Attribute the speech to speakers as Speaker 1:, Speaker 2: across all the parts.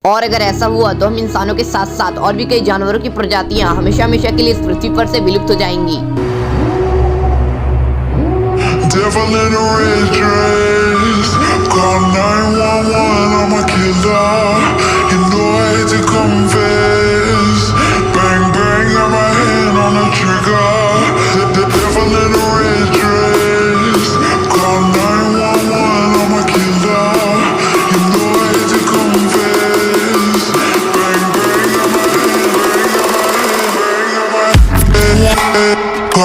Speaker 1: और अगर ऐसा हुआ तो हम इंसानों के साथ साथ और भी कई जानवरों की प्रजातियां हमेशा हमेशा के लिए इस पृथ्वी पर से विलुप्त हो जाएंगी।
Speaker 2: Devil in a red dress, call 911, I'm a killer. You know I hate to confess. Bang bang, got my hand on the trigger. The devil in a red dress, call 911, I'm a killer. You know I hate to confess. Bang bang, got my hand, got my hand.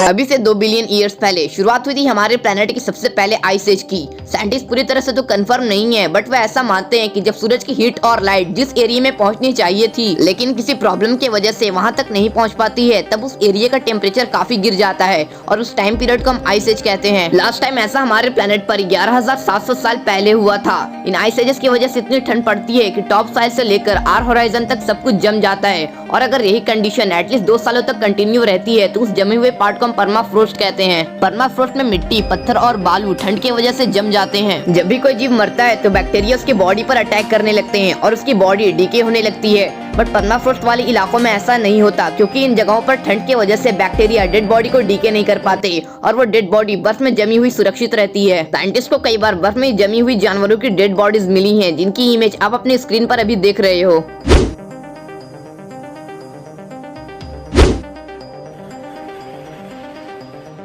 Speaker 1: अभी से 2 billion years पहले शुरुआत हुई थी हमारे planet की सबसे पहले आइस एज की। साइंटिस्ट पूरी तरह से तो कंफर्म नहीं है, बट वह ऐसा मानते हैं कि जब सूरज की हीट और लाइट जिस एरिया में पहुंचनी चाहिए थी लेकिन किसी प्रॉब्लम की वजह से वहां तक नहीं पहुंच पाती है, तब उस एरिया का टेम्परेचर काफी गिर जाता है और उस टाइम पीरियड को हम आइस एज कहते हैं। लास्ट टाइम ऐसा हमारे प्लेनेट पर 11,700 साल पहले हुआ था। इन आइस एजेस की वजह से इतनी ठंड पड़ती है कि टॉप साइड से लेकर आर होराइजन तक सब कुछ जम जाता है, और अगर यही कंडीशन एटलीस्ट 2 सालों तक कंटिन्यू रहती है तो उस जमे हुए पार्ट को हम परमाफ्रोस्ट कहते हैं। परमाफ्रोस्ट में मिट्टी, पत्थर और बालू ठंड की वजह से जम जाते हैं। जब भी कोई जीव मरता है तो बैक्टीरिया उसकी बॉडी पर अटैक करने लगते हैं और उसकी बॉडी डीके होने लगती है, बट परमाफ्रोस्ट वाले इलाकों में ऐसा नहीं होता क्योंकि इन जगहों पर ठंड की वजह से बैक्टीरिया डेड बॉडी को डीके नहीं कर पाते और वो डेड बॉडी बर्फ में जमी हुई सुरक्षित रहती है। साइंटिस्ट को कई बार बर्फ में जमी हुई जानवरों की डेड बॉडीज मिली हैं, जिनकी इमेज आप अपने स्क्रीन पर अभी देख रहे हो।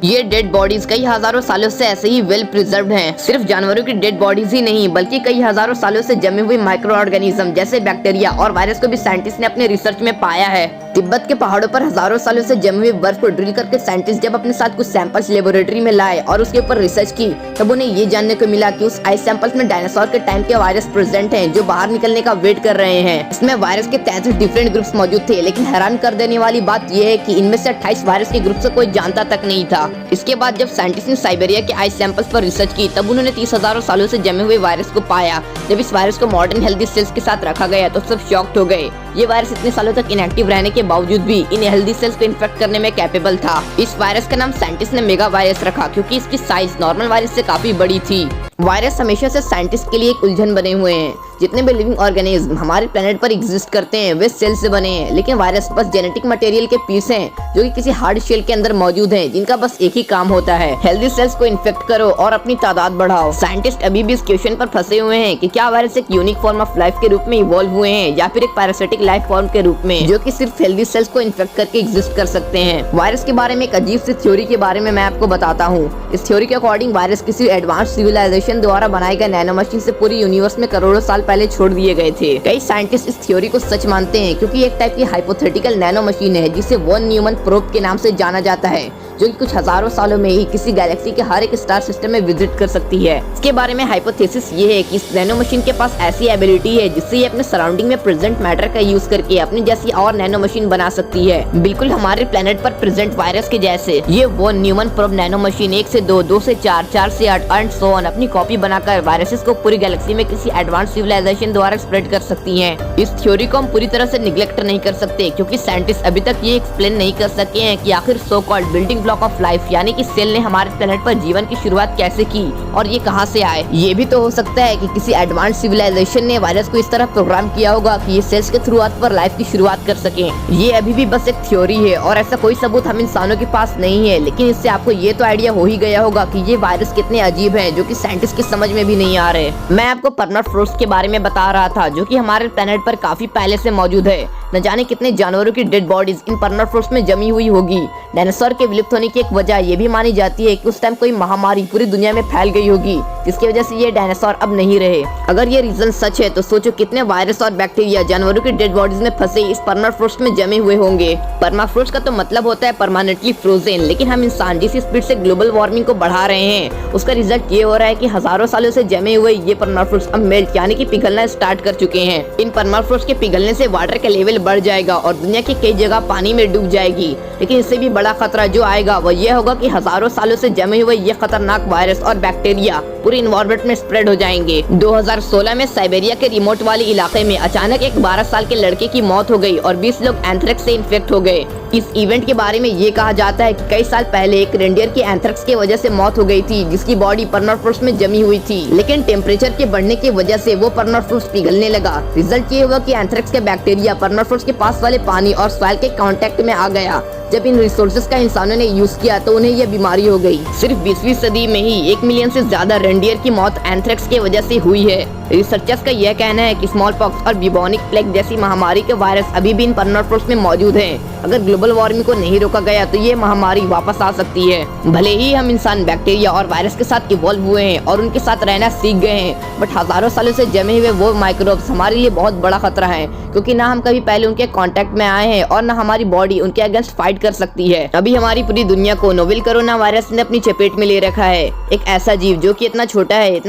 Speaker 1: ये डेड बॉडीज कई हजारों सालों से ऐसे ही वेल प्रिजर्व्ड हैं। सिर्फ जानवरों की डेड बॉडीज ही नहीं बल्कि कई हजारों सालों से जमे हुए माइक्रो ऑर्गेनिज्म जैसे बैक्टीरिया और वायरस को भी साइंटिस्ट ने अपने रिसर्च में पाया है। तिब्बत के पहाड़ों पर हजारों सालों से जमी हुई बर्फ को ड्रिल करके साइंटिस्ट जब अपने साथ कुछ सैंपल्स लेबोरेटरी में लाए और उसके ऊपर रिसर्च की, तब उन्हें ये जानने को मिला कि उस आइस सैंपल्स में डायनासोर के टाइम के वायरस प्रेजेंट हैं जो बाहर निकलने का वेट कर रहे हैं। इसमें वायरस के 33 डिफरेंट ग्रुप्स मौजूद थे, लेकिन हैरान कर देने वाली बात यह है कि इनमें से 28 वायरस के ग्रुप से कोई जानता तक नहीं था। इसके बाद जब साइंटिस्ट ने साइबेरिया के आइस सैंपल्स पर रिसर्च की, तब उन्होंने 30,000 सालों से जमे हुए वायरस को पाया। जब इस वायरस को मॉडर्न हेल्दी सेल्स के साथ रखा गया तो सब शॉक्ड हो गए। ये वायरस इतने सालों तक इनएक्टिव रहने के बावजूद भी इन हेल्दी सेल्स को इन्फेक्ट करने में कैपेबल था। इस वायरस का नाम साइंटिस्ट ने मेगा वायरस रखा क्योंकि इसकी साइज नॉर्मल वायरस से काफी बड़ी थी। वायरस हमेशा से साइंटिस्ट के लिए एक उलझन बने हुए हैं। जितने भी लिविंग ऑर्गेनिज्म हमारे प्लेनेट पर एग्जिस्ट करते हैं वे सेल से बने हैं, लेकिन वायरस बस जेनेटिक मटेरियल के पीस हैं जो कि किसी हार्ड शेल के अंदर मौजूद हैं, जिनका बस एक ही काम होता है, हेल्दी सेल्स को इन्फेक्ट करो और अपनी तादाद बढ़ाओ। साइंटिस्ट अभी भी इस क्वेश्चन पर फंसे हुए हैं कि क्या वायरस एक यूनिक फॉर्म ऑफ लाइफ के रूप में इवॉल्व हुए हैं या फिर एक पैरासिटिक लाइफ फॉर्म के रूप में जो कि सिर्फ हेल्दी सेल्स को इन्फेक्ट करके एग्जिस्ट कर सकते हैं। वायरस के बारे में एक अजीब सी थ्योरी के बारे में मैं आपको बताता हूँ। इस थ्योरी के अकॉर्डिंग वायरस किसी एडवांस सिविलाइजेशन द्वारा बनाए गए नैनो मशीन से पूरी यूनिवर्स में करोड़ों साल पहले छोड़ दिए गए थे। कई साइंटिस्ट इस थ्योरी को सच मानते हैं क्योंकि एक टाइप की हाइपोथेटिकल नैनो मशीन है जिसे वॉन न्यूमन प्रोब के नाम से जाना जाता है, जो कि कुछ हजारों सालों में ही किसी गैलेक्सी के हर एक स्टार सिस्टम में विजिट कर सकती है। इसके बारे में हाइपोथेसिस ये है कि इस नैनो मशीन के पास ऐसी एबिलिटी है जिससे ये अपने सराउंडिंग में प्रेजेंट मैटर का यूज करके अपनी जैसी और नैनो मशीन बना सकती है, बिल्कुल हमारे प्लेनेट पर प्रेजेंट वायरस के जैसे। ये von Neumann probe nano machine 1 से 2, 2 से 4, 4 से 8 एंड सो ऑन अपनी कॉपी बनाकर वायरसेस को पूरी गैलेक्सी में किसी एडवांस सिविलाइजेशन द्वारा स्प्रेड कर सकती हैं। इस थ्योरी को हम पूरी तरह से निग्लेक्ट नहीं कर सकते क्योंकि साइंटिस्ट अभी तक ये एक्सप्लेन नहीं कर सके हैं कि आखिर so called building block of life यानी कि सेल ने हमारे प्लेनेट पर जीवन की शुरुआत कैसे की और ये कहां से आए। ये भी तो हो सकता है कि किसी एडवांस सिविलाइजेशन ने वायरस को इस तरह प्रोग्राम किया होगा कि ये सेल्स के थ्रू पर लाइफ की शुरुआत कर सके। ये अभी भी बस एक थ्योरी है और ऐसा कोई सबूत हम इंसानों के पास नहीं है, लेकिन इससे आपको ये तो आइडिया हो ही गया होगा कि ये वायरस कितने अजीब है जो कि साइंटिस्ट की समझ में भी नहीं आ रहे। मैं आपको परमाफ्रोस्ट के बारे में बता रहा था जो कि हमारे प्लेनेट पर काफी पहले से मौजूद है। न जाने कितने जानवरों की डेड बॉडीज इन परमाफ्रोस्ट में जमी हुई होगी। डायनासोर के विलुप्त होने की एक वजह ये भी मानी जाती है कि उस टाइम कोई महामारी पूरी दुनिया में फैल गई होगी जिसकी वजह से ये डायनासोर अब नहीं रहे। अगर ये रीजन सच है तो सोचो कितने वायरस और बैक्टीरिया जानवरों की डेड बॉडीज में फंसे इस परमाफ्रोस्ट में जमे हुए होंगे। परमाफ्रोस्ट का तो मतलब होता है परमानेंटली फ्रोजन, लेकिन हम इंसान जिस स्पीड से ग्लोबल वार्मिंग को बढ़ा रहे हैं उसका रिजल्ट ये हो रहा है कि हजारों सालों से जमे हुए ये परमाफ्रोस्ट अब मेल्ट यानी कि पिघलना स्टार्ट कर चुके हैं। इन परमाफ्रोस्ट के पिघलने से वाटर का लेवल बढ़ जाएगा और दुनिया की कई जगह पानी में डूब जाएगी। लेकिन इससे भी बड़ा खतरा जो आएगा वो ये होगा कि हजारों सालों से जमे हुए ये खतरनाक वायरस और बैक्टीरिया पूरे इन्वायरमेंट में स्प्रेड हो जाएंगे। 2016 में साइबेरिया के रिमोट वाले इलाके में अचानक एक 12 साल के लड़के की मौत हो गई और 20 लोग एंथ्रेक्स से इन्फेक्ट हो गए। इस इवेंट के बारे में ये कहा जाता है कि कई साल पहले एक रेंडियर की एंथ्रेक्स की वजह से मौत हो गई थी, जिसकी बॉडी परमाफ्रोस्ट में जमी हुई थी, लेकिन टेम्परेचर के बढ़ने की वजह से वो परमाफ्रोस्ट पिघलने लगा। रिजल्ट ये हुआ कि एंथ्रेक्स के बैक्टीरिया परमाफ्रोस्ट के पास वाले पानी और सॉइल के कांटेक्ट में आ गया। जब इन रिसोर्सेज का इंसानों ने यूज किया तो उन्हें यह बीमारी हो गई। सिर्फ 20वीं सदी में ही 1 मिलियन से ज्यादा रेंडियर की मौत एंथ्रेक्स की वजह से हुई है। रिसर्चर्स का यह कहना है कि स्मॉल पॉक्स और ब्यूबोनिक प्लेग जैसी महामारी के वायरस अभी भी इन परमाफ्रोस्ट में मौजूद हैं। अगर ग्लोबल वार्मिंग को नहीं रोका गया तो ये महामारी वापस आ सकती है। भले ही हम इंसान बैक्टीरिया और वायरस के साथ इवॉल्व हुए हैं और उनके साथ रहना सीख गए हैं, बट हजारों सालों से जमे हुए वो माइक्रोब्स हमारे लिए बहुत बड़ा खतरा है, क्योंकि ना हम कभी पहले उनके कांटेक्ट में आए हैं और ना हमारी बॉडी उनके अगेंस्ट फाइट कर सकती है। अभी हमारी पूरी दुनिया को नोवेल कोरोना वायरस ने अपनी चपेट में ले रखा है। एक ऐसा जीव जो कि इतना छोटा है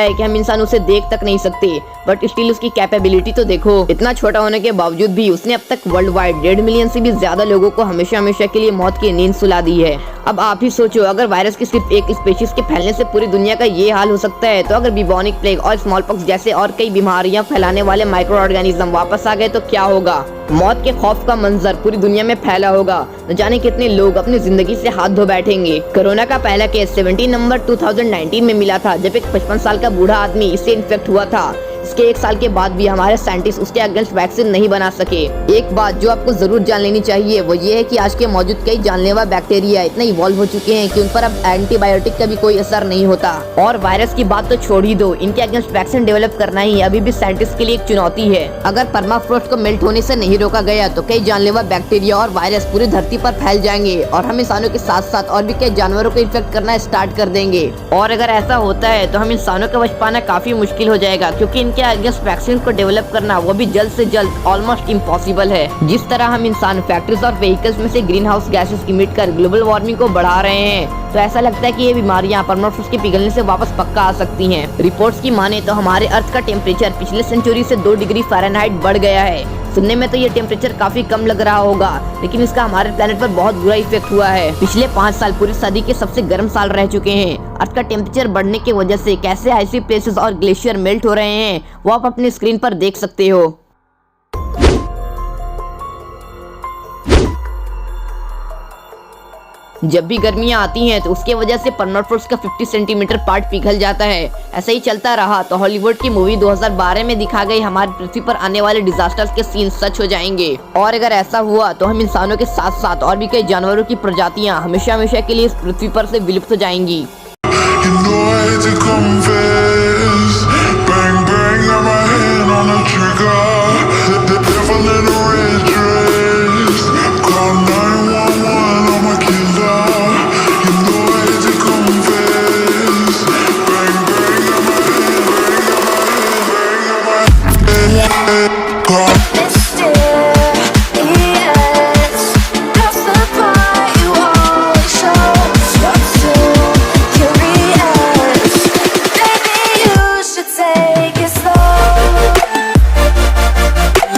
Speaker 1: कि हम इंसान उसे देख तक नहीं सकते, बट स्टिल उसकी कैपेबिलिटी तो देखो। इतना छोटा होने के बावजूद भी उसने अब तक वर्ल्ड वाइड 1.5 मिलियन से भी ज्यादा लोगों को हमेशा हमेशा के लिए मौत की नींद सुला दी है। अब आप ही सोचो, अगर वायरस की सिर्फ एक स्पीशीज के फैलने से पूरी दुनिया का ये हाल हो सकता है, तो अगर ब्यूबोनिक प्लेग और स्मॉल पॉक्स जैसे और कई बीमारियां फैलाने वाले माइक्रो ऑर्गेनिज्म वापस आ गए तो क्या होगा। मौत के खौफ का मंजर पूरी दुनिया में फैला होगा। न जाने कितने लोग अपनी जिंदगी से हाथ धो बैठेंगे। कोरोना का पहला केस 17 नवंबर 2019 में मिला था, जब एक 55 साल का बूढ़ा आदमी इससे इन्फेक्ट हुआ था। इसके 1 साल के बाद भी हमारे साइंटिस्ट उसके अगेंस्ट वैक्सीन नहीं बना सके। एक बात जो आपको जरूर जान लेनी चाहिए वो ये है कि आज के मौजूद कई जानलेवा बैक्टीरिया इतने इवॉल्व हो चुके हैं कि उन पर अब एंटीबायोटिक का भी कोई असर नहीं होता। और वायरस की बात तो छोड़ ही दो, इनके अगेंस्ट वैक्सीन डेवलप करना ही अभी भी साइंटिस्ट के लिए एक चुनौती है। अगर परमाफ्रोस्ट को मेल्ट होने से नहीं रोका गया तो कई जानलेवा बैक्टीरिया और वायरस पूरी धरती पर फैल जाएंगे और हम इंसानों के साथ साथ और भी कई जानवरों को इन्फेक्ट करना स्टार्ट कर देंगे। और अगर ऐसा होता है तो हम इंसानों का बच पाना काफी मुश्किल हो जाएगा, क्योंकि इनके अगेंस्ट वैक्सीन को डेवलप करना वो भी जल्द से जल्द ऑलमोस्ट इम्पॉसिबल है। जिस तरह हम इंसान फैक्ट्रीज और व्हीकल्स में से ग्रीन हाउस गैसेस इमिट कर ग्लोबल वार्मिंग को बढ़ा रहे हैं, तो ऐसा लगता है कि ये बीमारियां परमाफ्रोस्ट के पिघलने से वापस पक्का आ सकती हैं। रिपोर्ट्स की माने तो हमारे अर्थ का टेम्परेचर पिछले सेंचुरी से 2 डिग्री फ़ारेनहाइट बढ़ गया है। सुनने में तो ये टेम्परेचर काफी कम लग रहा होगा, लेकिन इसका हमारे प्लेनेट पर बहुत बुरा इफेक्ट हुआ है। पिछले 5 साल पूरी सदी के सबसे गर्म साल रह चुके हैं। अर्थ का टेम्परेचर बढ़ने की वजह से कैसे आइसी प्लेसेस और ग्लेशियर मेल्ट हो रहे हैं वो आप अपनी स्क्रीन पर देख सकते हो। जब भी गर्मियां आती हैं तो उसके वजह से परमाफ्रोस्ट का 50 सेंटीमीटर पार्ट पिघल जाता है। ऐसा ही चलता रहा तो हॉलीवुड की मूवी 2012 में दिखा गई हमारी पृथ्वी पर आने वाले डिजास्टर्स के सीन सच हो जाएंगे। और अगर ऐसा हुआ तो हम इंसानों के साथ साथ और भी कई जानवरों की प्रजातियां हमेशा हमेशा के लिए इस पृथ्वी पर से विलुप्त हो जाएंगी।
Speaker 2: You know I hate to confess, bang bang, got my hand on the trigger.